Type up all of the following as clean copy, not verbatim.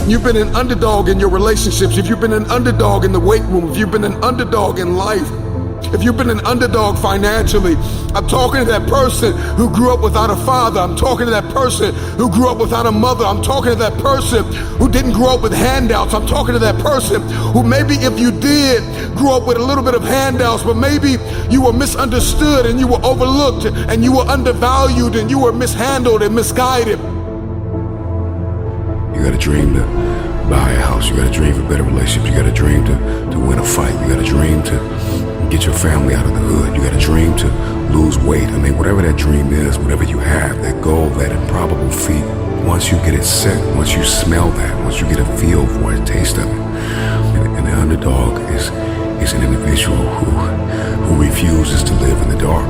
You've been an underdog in your relationships. If you've been an underdog in the weight room, if you've been an underdog in life, if you've been an underdog financially, I'm talking to that person who grew up without a father. I'm talking to that person who grew up without a mother. I'm talking to that person who didn't grow up with handouts. I'm talking to that person who maybe if you did grow up with a little bit of handouts, but maybe you were misunderstood and you were overlooked and you were undervalued and you were mishandled and misguided. You got a dream to buy a house. You got a dream for better relationships. You got a dream to win a fight. You got a dream to get your family out of the hood. You got a dream to lose weight. I mean, whatever that dream is, whatever you have, that goal, that improbable feat, once you get it set, once you smell that, once you get a feel for it, taste of it. And the underdog is an individual who refuses to live in the dark.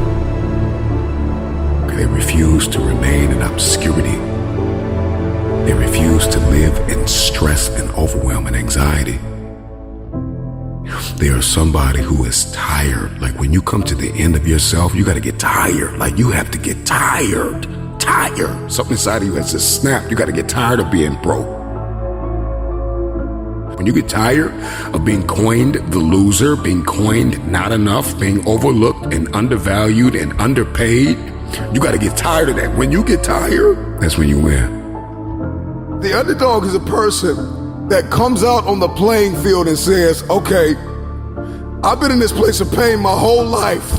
They refuse to remain in obscurity. They refuse to live in stress and overwhelm and anxiety. They are somebody who is tired. Like when you come to the end of yourself, you got to get tired. Like you have to get tired. Tired. Something inside of you has just snapped. You got to get tired of being broke. When you get tired of being coined the loser, being coined not enough, being overlooked and undervalued and underpaid, you got to get tired of that. When you get tired, that's when you win. The underdog is a person that comes out on the playing field and says, okay, I've been in this place of pain my whole life.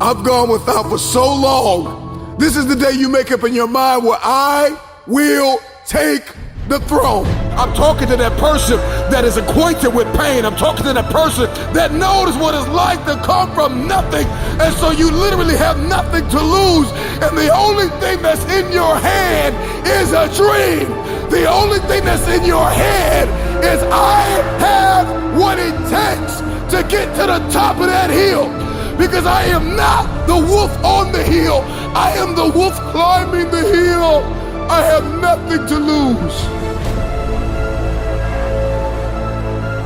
I've gone without for so long. This is the day you make up in your mind where I will take the throne. I'm talking to that person that is acquainted with pain. I'm talking to that person that knows what it's like to come from nothing. And so you literally have nothing to lose. And the only thing that's in your hand is a dream. The only thing that's in your head is I have what it takes to get to the top of that hill. Because I am not the wolf on the hill. I am the wolf climbing the hill. I have nothing to lose.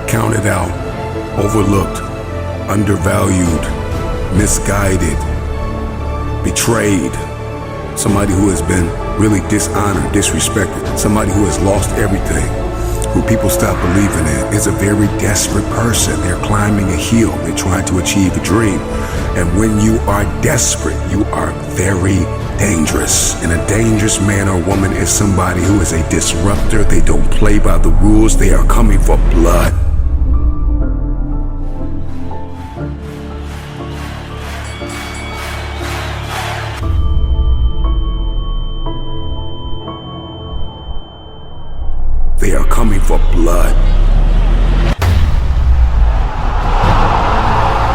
Counted out, overlooked, undervalued, misguided, betrayed. Somebody who has been really dishonored, disrespected. Somebody who has lost everything, who people stop believing in, is a very desperate person. They're climbing a hill. They're trying to achieve a dream. And when you are desperate, you are very dangerous. And a dangerous man or woman is somebody who is a disruptor. They don't play by the rules. They are coming for blood. They are coming for blood.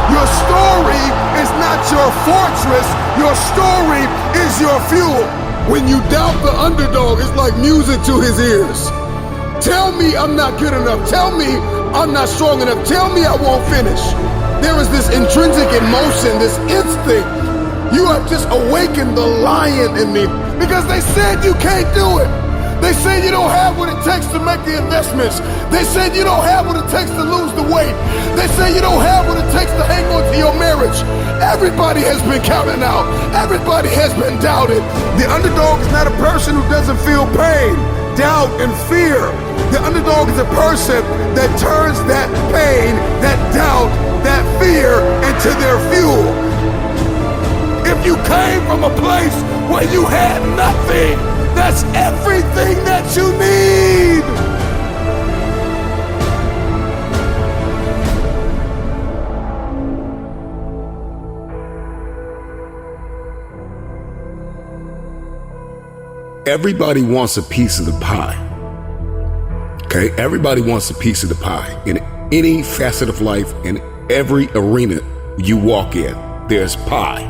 Your story is not your fortress. Your story is your fuel. When you doubt the underdog, it's like music to his ears. Tell me I'm not good enough. Tell me I'm not strong enough. Tell me I won't finish. There is this intrinsic emotion, this instinct. You have just awakened the lion in me because they said you can't do it. They say you don't have what it takes to make the investments. They said you don't have what it takes to lose the weight. They say you don't have what it takes to hang on to your marriage. Everybody has been counted out. Everybody has been doubted. The underdog is not a person who doesn't feel pain, doubt, and fear. The underdog is a person that turns that pain, that doubt, that fear into their fuel. If you came from a place where you had nothing, that's everything that you need. Everybody wants a piece of the pie. Okay? Everybody wants a piece of the pie. In any facet of life, in every arena you walk in, there's pie.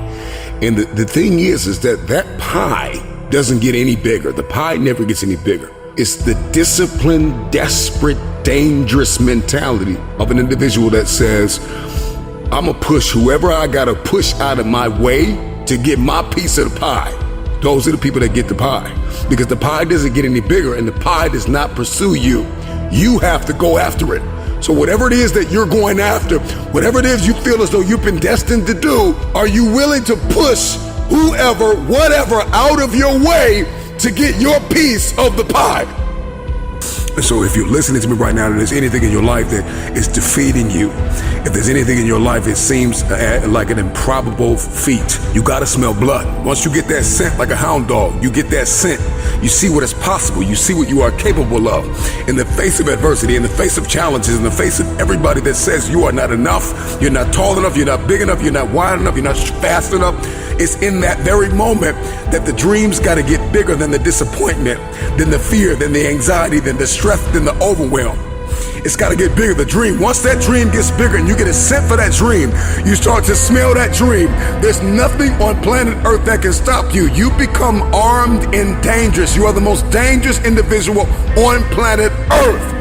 And the thing is that pie doesn't get any bigger. The pie never gets any bigger. It's the disciplined, desperate, dangerous mentality of an individual that says, I'm gonna push whoever I gotta push out of my way to get my piece of the pie. Those are the people that get the pie. Because the pie doesn't get any bigger and the pie does not pursue you. You have to go after it. So whatever it is that you're going after, whatever it is you feel as though you've been destined to do, are you willing to push whoever, whatever, out of your way to get your piece of the pie? So if you're listening to me right now and there's anything in your life that is defeating you, if there's anything in your life it seems like an improbable feat, you gotta smell blood. Once you get that scent like a hound dog, you get that scent, you see what is possible, you see what you are capable of. In the face of adversity, in the face of challenges, in the face of everybody that says you are not enough, you're not tall enough, you're not big enough, you're not wide enough, you're not fast enough, it's in that very moment that the dreams gotta get bigger than the disappointment, than the fear, than the anxiety, than the stress, than the overwhelm. It's got to get bigger, the dream. Once that dream gets bigger and you get a scent for that dream, you start to smell that dream. There's nothing on planet Earth that can stop you. You become armed and dangerous. You are the most dangerous individual on planet Earth.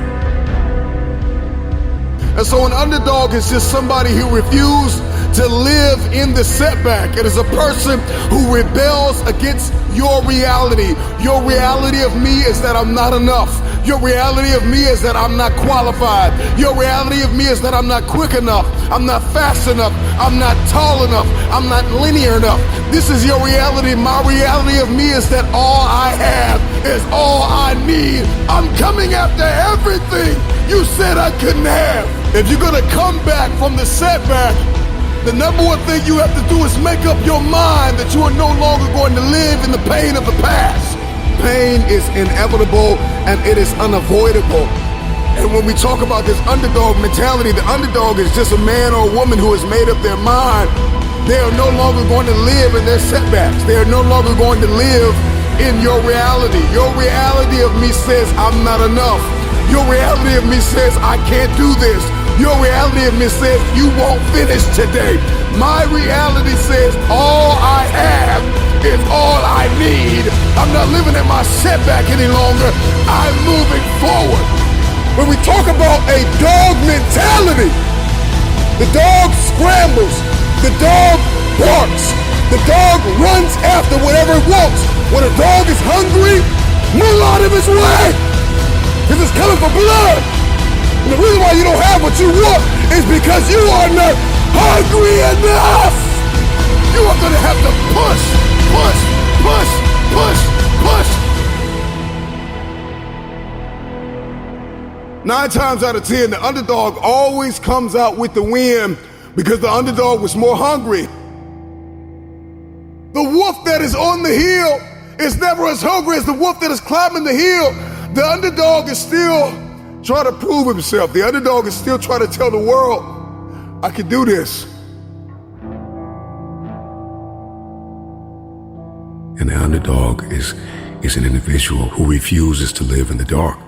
And so an underdog is just somebody who refused to live in the setback. It is a person who rebels against your reality. Your reality of me is that I'm not enough. Your reality of me is that I'm not qualified. Your reality of me is that I'm not quick enough. I'm not fast enough. I'm not tall enough. I'm not linear enough. This is your reality. My reality of me is that all I have is all I need. I'm coming after everything you said I couldn't have. If you're gonna come back from the setback, the number one thing you have to do is make up your mind that you are no longer going to live in the pain of the past. Pain is inevitable and it is unavoidable. And when we talk about this underdog mentality, the underdog is just a man or a woman who has made up their mind. They are no longer going to live in their setbacks. They are no longer going to live in your reality. Your reality of me says I'm not enough. Your reality of me says I can't do this. Your reality of me says you won't finish today. My reality says all I have is all I need. I'm not living in my setback any longer. I'm moving forward. When we talk about a dog mentality, the dog scrambles, the dog barks, the dog runs after whatever it wants. When a dog is hungry, move out of his way, because it's coming for blood. And the reason why you don't have what you want is because you are not hungry enough. You are going to have to push, push, push, push, push. 9 times out of 10, the underdog always comes out with the win because the underdog was more hungry. The wolf that is on the hill is never as hungry as the wolf that is climbing the hill. The underdog is still trying to prove himself. The underdog is still trying to tell the world, I can do this. And the underdog is an individual who refuses to live in the dark.